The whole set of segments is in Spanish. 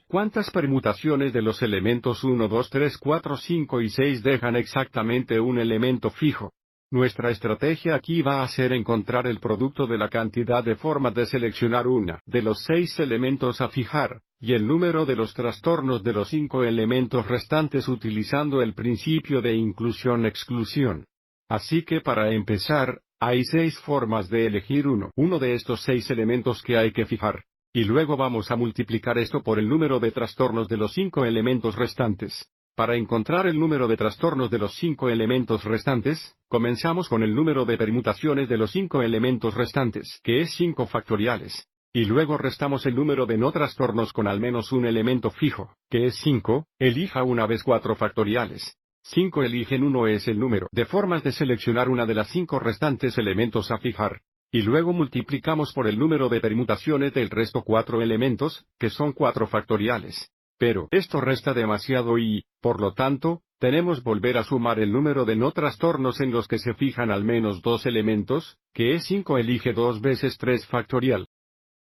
¿Cuántas permutaciones de los elementos 1, 2, 3, 4, 5 y 6 dejan exactamente un elemento fijo? Nuestra estrategia aquí va a ser encontrar el producto de la cantidad de formas de seleccionar una de los 6 elementos a fijar, y el número de los trastornos de los 5 elementos restantes utilizando el principio de inclusión-exclusión. Así que para empezar, hay 6 formas de elegir uno de estos 6 elementos que hay que fijar. Y luego vamos a multiplicar esto por el número de trastornos de los 5 elementos restantes. Para encontrar el número de trastornos de los 5 elementos restantes, comenzamos con el número de permutaciones de los 5 elementos restantes, que es 5 factoriales. Y luego restamos el número de no trastornos con al menos un elemento fijo, que es 5, elija una vez 4 factoriales. 5 eligen 1 es el número de formas de seleccionar una de las 5 restantes elementos a fijar. Y luego multiplicamos por el número de permutaciones del resto 4 elementos, que son 4 factoriales. Pero esto resta demasiado y, por lo tanto, tenemos volver a sumar el número de no trastornos en los que se fijan al menos 2 elementos, que es 5 elige 2 veces 3 factorial.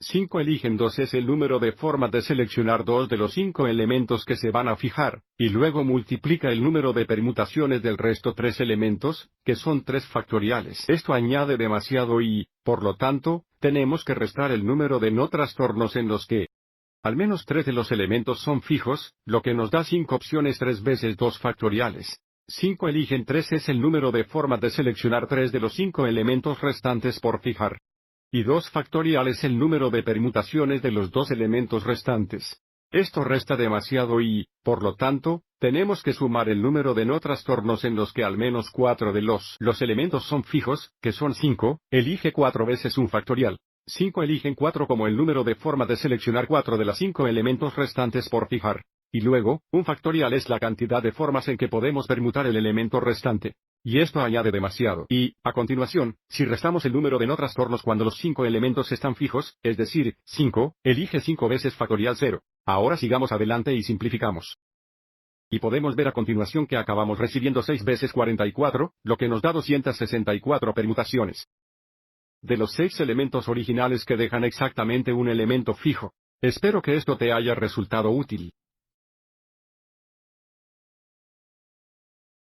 5 eligen 2 es el número de formas de seleccionar 2 de los 5 elementos que se van a fijar, y luego multiplica el número de permutaciones del resto 3 elementos, que son 3 factoriales. Esto añade demasiado y, por lo tanto, tenemos que restar el número de no trastornos en los que al menos 3 de los elementos son fijos, lo que nos da 5 opciones 3 veces 2 factoriales. 5 eligen 3 es el número de formas de seleccionar 3 de los 5 elementos restantes por fijar. Y 2 factorial es el número de permutaciones de los 2 elementos restantes. Esto resta demasiado y, por lo tanto, tenemos que sumar el número de no trastornos en los que al menos 4 de los elementos son fijos, que son 5, elige 4 veces un factorial. 5 eligen 4 como el número de formas de seleccionar 4 de los 5 elementos restantes por fijar. Y luego, un factorial es la cantidad de formas en que podemos permutar el elemento restante. Y esto añade demasiado. Y, a continuación, si restamos el número de no trastornos cuando los 5 elementos están fijos, es decir, 5, elige 5 veces factorial 0. Ahora sigamos adelante y simplificamos. Y podemos ver a continuación que acabamos recibiendo 6 veces 44, lo que nos da 264 permutaciones. De los 6 elementos originales que dejan exactamente un elemento fijo. Espero que esto te haya resultado útil.